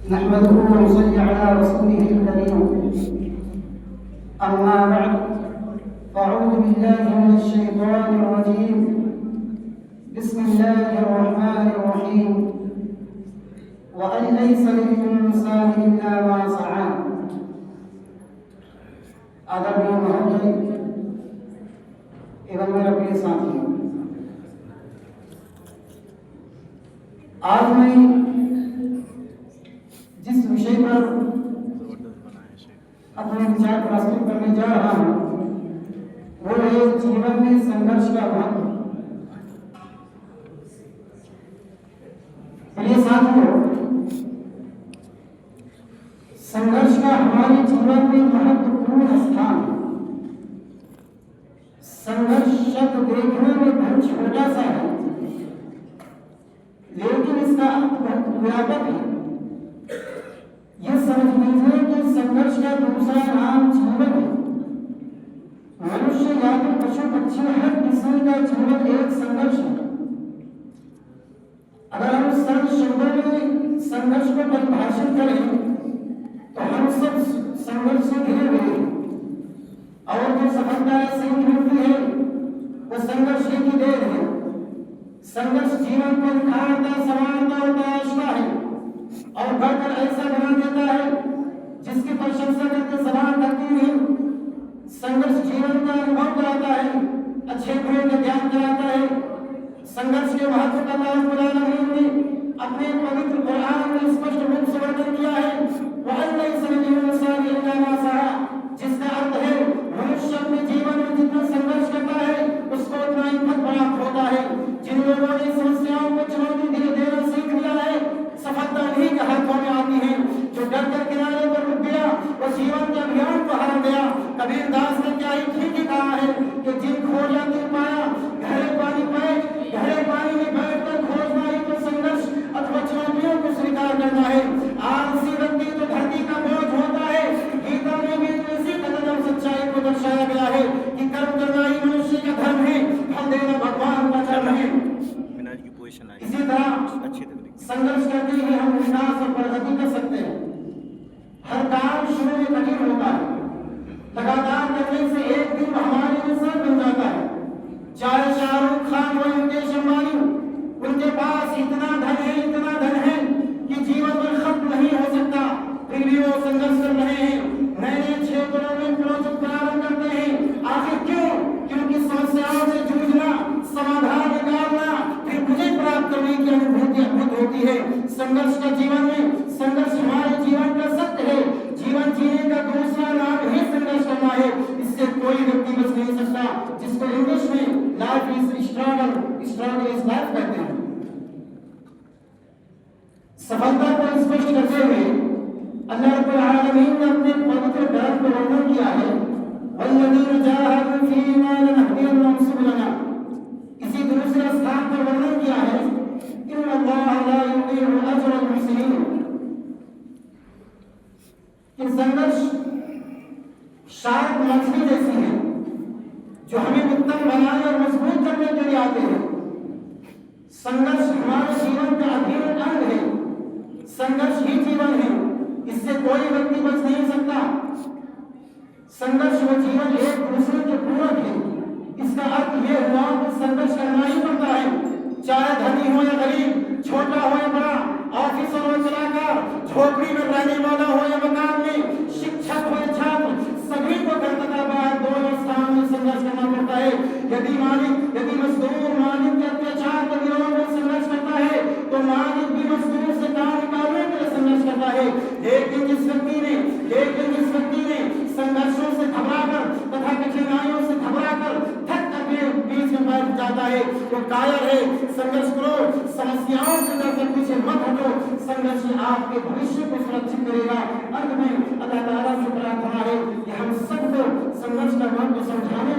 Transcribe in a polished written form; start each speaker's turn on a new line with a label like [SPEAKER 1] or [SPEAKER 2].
[SPEAKER 1] नहमदुहु व नसल्ली अला रसूलिहिल करीम। अम्मा बअद, फ़अऊज़ु बिल्लाहि मिनश शैतानिर रजीम। बिस्मिल्लाहिर रहमानिर रहीम। व अन लैसा लिल-इंसानि इल्ला मा सअा। आदरणीय महोदय एवं मेरा प्रिय साथियों, आज मैं जिस विषय पर अपने विचार प्रस्तुत करने जा रहा हूँ वो है जीवन में संघर्ष का महत्व। प्रिय साथियों, संघर्ष का हमारे जीवन में महत्वपूर्ण स्थान है। संघर्ष शब्द देखने में बहुत छोटा सा है, लेकिन इसका अर्थ बहुत व्यापक है। यह समझ लीजिए कि संघर्ष का दूसरा नाम जीवन है। मनुष्य या फिर पशु पक्षी, हर किसी का जीवन एक संघर्ष है। अगर हम सरल शब्दों में संघर्ष को परिभाषित करें तो हम सब संघर्ष से घिरे हुए हैं, और जो सफलता से मिलती है वो संघर्ष ही की देन है। संघर्ष जीवन को निखारता, समानता और तराशता है और बढ़कर ऐसा बना देता है जिसकी प्रशंसा करके जबान करती नहीं। संघर्ष जीवन का अनुभव कराता है, अच्छे बुरे का ज्ञान कराता है। संघर्ष के महत्व का अल्लाह ने अपने पवित्र कुरान में स्पष्ट रूप से वर्णन किया है। वह जिसका अर्थ है मनुष्य अपने जीवन में जितना संघर्ष करता है उसको उतना ही फल प्राप्त होता है। जिन लोगों ने समस्याओं को चुनौती देना सीख लिया है, सफलता नहीं के हाथों में आती है। जो डर कर किनारे पर रुक गया वो जीवन के अभियान को हार गया। कबीर दास ने क्या ही ठीक ही कहा है कि जिन खोजा तिन पाया, गहरे पानी में बैठकर खोजना ही तो संघर्ष अथवा चुनौतियों को स्वीकार करना है। आलसी व्यक्ति तो धरती का बोझ होता है। गीता में भी इसी कदम सच्चाई को दर्शाया गया है कि कर्म करना ही मनुष्य का धर्म है, फल देना भगवान का धर्म है। इसी तरह संघर्ष करके ही हम विकास और प्रगति कर सकते हैं। हर काम शुरू में कठिन होता है, लगातार करने से एक दिन हमारे इंसान बन जाता है। चाहे शाहरुख खान हो, मुकेश अंबानी, उनके पास इतना धन है कि जीवन में खत्म नहीं हो सकता, फिर भी वो संघर्ष कर रहे हैं। नए क्षेत्रों में प्रोजेक्ट प्रारंभ करते हैं। आखिर क्यों? क्योंकि समस्याओं से जूझना, समाधान निकालना, फिर मुझे प्राप्त करने की अनुभूति अद्भुत होती है। संघर्ष का जीवन में, संघर्ष हमारे जीवन का सत्य है। जीवन जीने का दूसरा नाम ही संघर्ष करना है। इससे कोई व्यक्ति बच नहीं सकता, जिसको इंग्लिश में life is struggle is life कहते हैं। सफलता को स्पष्ट करते हुए अल्लाह रब्बुल आलमीन ने अपने पवित्र ग्रंथ में वर्णन किया है, वल्लज़ीना जाहदू फीना लनहदियन्नहुम सुबुलना। इसी दूसरे स्थान पर वर्णन किया है, इन्नल्लाहा ला युज़ीउ अजरल मुहसिनीन। कि संघर्ष शार्प मछली जैसी है जो हमें उत्तम बनाने और मजबूत करने के लिए आते हैं। संघर्ष हमारे जीवन का अभिन्न अंग है। संघर्ष ही जीवन है, इससे कोई व्यक्ति बच नहीं सकता। संघर्ष व जीवन एक दूसरे के पूरक है। इसका अर्थ यह हुआ कि संघर्ष करना ही पड़ता है, चाहे धनी हो या गरीब, छोटा हो या बड़ा, ऑफिसर हो या कलाकार, झोपड़ी में रहने वाला हो या मकान में, शिक्षक हो या छात्र, सभी को घर तथा बाहर दोनों स्थान में संघर्ष करना पड़ता है। यदि मजदूर मालिक के अत्याचार के विरोध में संघर्ष करता है तो मालिक भी मजदूर से काम निकालने के लिए संघर्ष करता है। लेकिन जिस व्यक्ति ने संघर्षों से घबराकर तथा कठिनाइयों से घबराकर थक करके बीच में बैठ जाता है वो कायर है। संघर्ष करो, समस्याओं से डरकर पीछे मत हटो। संघर्ष आपके भविष्य को सुरक्षित करेगा। अंत में अल्लाह ताला से प्रार्थना है कि हम सबको संघर्ष का महत्व समझाने